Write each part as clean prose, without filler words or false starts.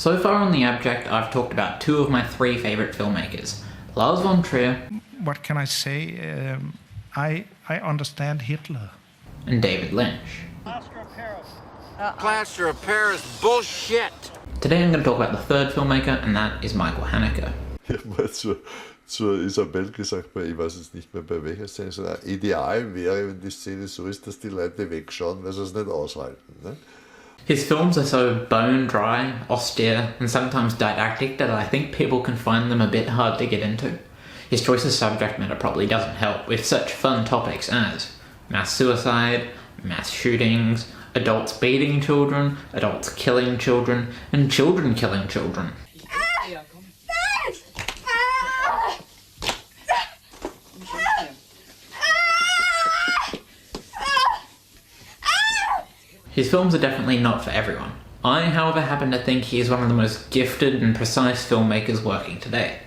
So far on the Abject, I've talked about two of my three favourite filmmakers, Lars von Trier, what can I say? I understand Hitler. And David Lynch. Plaster of Paris bullshit! Today I'm going to talk about the third filmmaker, and that is Michael Haneke. Ich habe mal zur Isabel gesagt, ich weiß jetzt nicht mehr bei welcher Szene, sondern ideal wäre, wenn die Szene so ist, dass die Leute wegschauen, weil sie es nicht aushalten. Ne? His films are so bone dry, austere, and sometimes didactic that I think people can find them a bit hard to get into. His choice of subject matter probably doesn't help with such fun topics as mass suicide, mass shootings, adults beating children, adults killing children, and children killing children. His films are definitely not for everyone. I, however, happen to think he is one of the most gifted and precise filmmakers working today.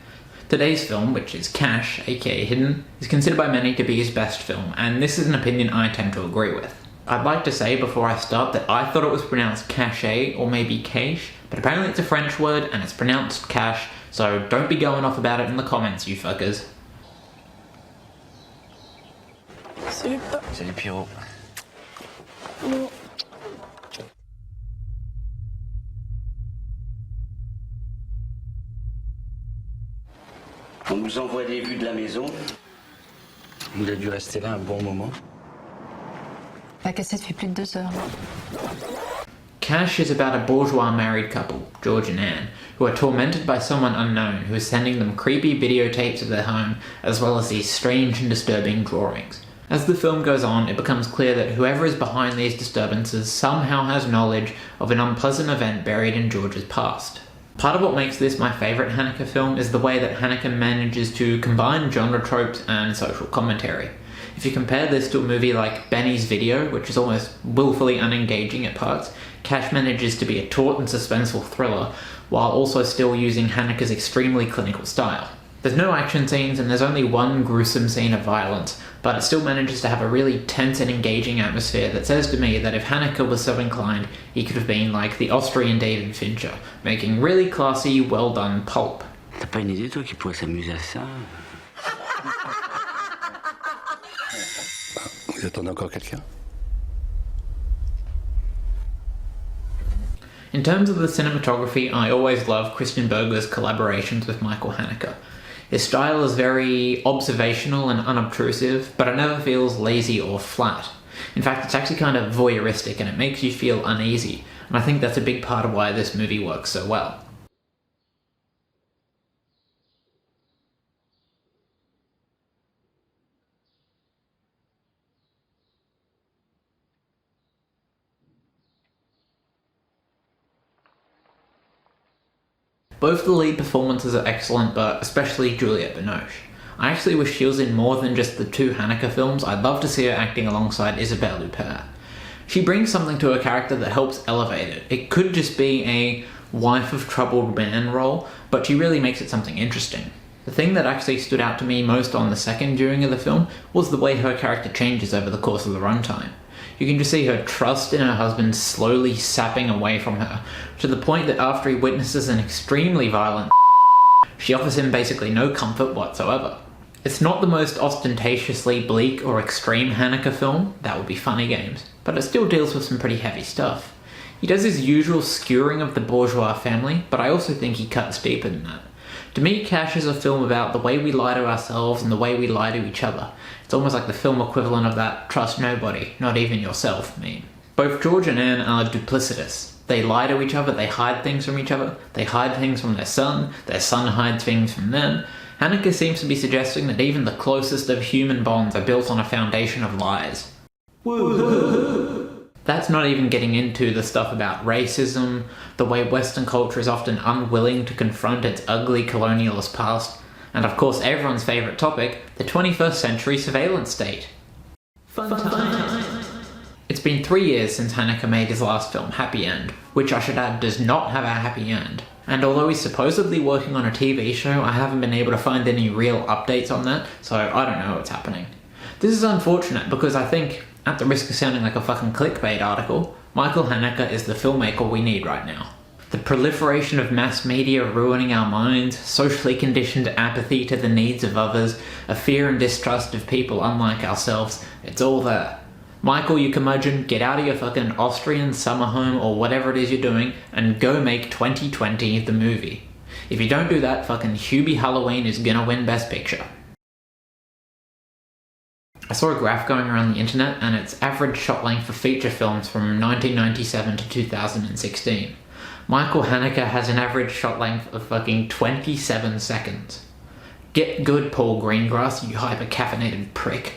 Today's film, which is Caché, aka Hidden, is considered by many to be his best film, and this is an opinion I tend to agree with. I'd like to say before I start that I thought it was pronounced Caché or maybe Cache, but apparently it's a French word and it's pronounced Cache, so don't be going off about it in the comments, you fuckers. Super. Salut Pierrot. Non. On nous envoie des vues de la maison. Il a dû rester là un bon moment. La cassette fait plus de 2 heures. Cache is about a bourgeois married couple, George and Anne, who are tormented by someone unknown who is sending them creepy videotapes of their home, as well as these strange and disturbing drawings. As the film goes on, it becomes clear that whoever is behind these disturbances somehow has knowledge of an unpleasant event buried in George's past. Part of what makes this my favourite Haneke film is the way that Haneke manages to combine genre tropes and social commentary. If you compare this to a movie like Benny's Video, which is almost willfully unengaging at parts, Cache manages to be a taut and suspenseful thriller, while also still using Haneke's extremely clinical style. There's no action scenes and there's only one gruesome scene of violence, but it still manages to have a really tense and engaging atmosphere that says to me that if Haneke was so inclined, he could have been like the Austrian David Fincher, making really classy, well-done pulp. T'as pas une idée, toi, qui pourrait s'amuser à ça? Vous attendez encore quelqu'un? In terms of the cinematography, I always love Christian Berger's collaborations with Michael Haneke. His style is very observational and unobtrusive, but it never feels lazy or flat. In fact, it's actually kind of voyeuristic and it makes you feel uneasy, and I think that's a big part of why this movie works so well. Both the lead performances are excellent, but especially Juliette Binoche. I actually wish she was in more than just the two Haneke films. I'd love to see her acting alongside Isabelle Huppert. She brings something to her character that helps elevate it. It could just be a wife of troubled man role, but she really makes it something interesting. The thing that actually stood out to me most on the second viewing of the film was the way her character changes over the course of the runtime. You can just see her trust in her husband slowly sapping away from her, to the point that after he witnesses an extremely violent she offers him basically no comfort whatsoever. It's not the most ostentatiously bleak or extreme Haneke film, that would be Funny Games, but it still deals with some pretty heavy stuff. He does his usual skewering of the bourgeois family, but I also think he cuts deeper than that. To me, Cache is a film about the way we lie to ourselves and the way we lie to each other. It's almost like the film equivalent of that trust nobody, not even yourself meme. Both George and Anne are duplicitous. They lie to each other, they hide things from each other, they hide things from their son hides things from them. Haneke seems to be suggesting that even the closest of human bonds are built on a foundation of lies. Woo-hoo. That's not even getting into the stuff about racism, the way Western culture is often unwilling to confront its ugly colonialist past, and of course everyone's favourite topic, the 21st century surveillance state. Fun times. It's been 3 years since Haneke made his last film, Happy End, which I should add does not have a happy end. And although he's supposedly working on a TV show, I haven't been able to find any real updates on that, so I don't know what's happening. This is unfortunate because I think, at the risk of sounding like a fucking clickbait article, Michael Haneke is the filmmaker we need right now. The proliferation of mass media ruining our minds, socially conditioned apathy to the needs of others, a fear and distrust of people unlike ourselves, it's all there. Michael, you curmudgeon, get out of your fucking Austrian summer home or whatever it is you're doing and go make 2020 the movie. If you don't do that, fucking Hubie Halloween is gonna win Best Picture. I saw a graph going around the internet and its average shot length for feature films from 1997 to 2016. Michael Haneke has an average shot length of fucking 27 seconds. Get good, Paul Greengrass, you hyper-caffeinated prick.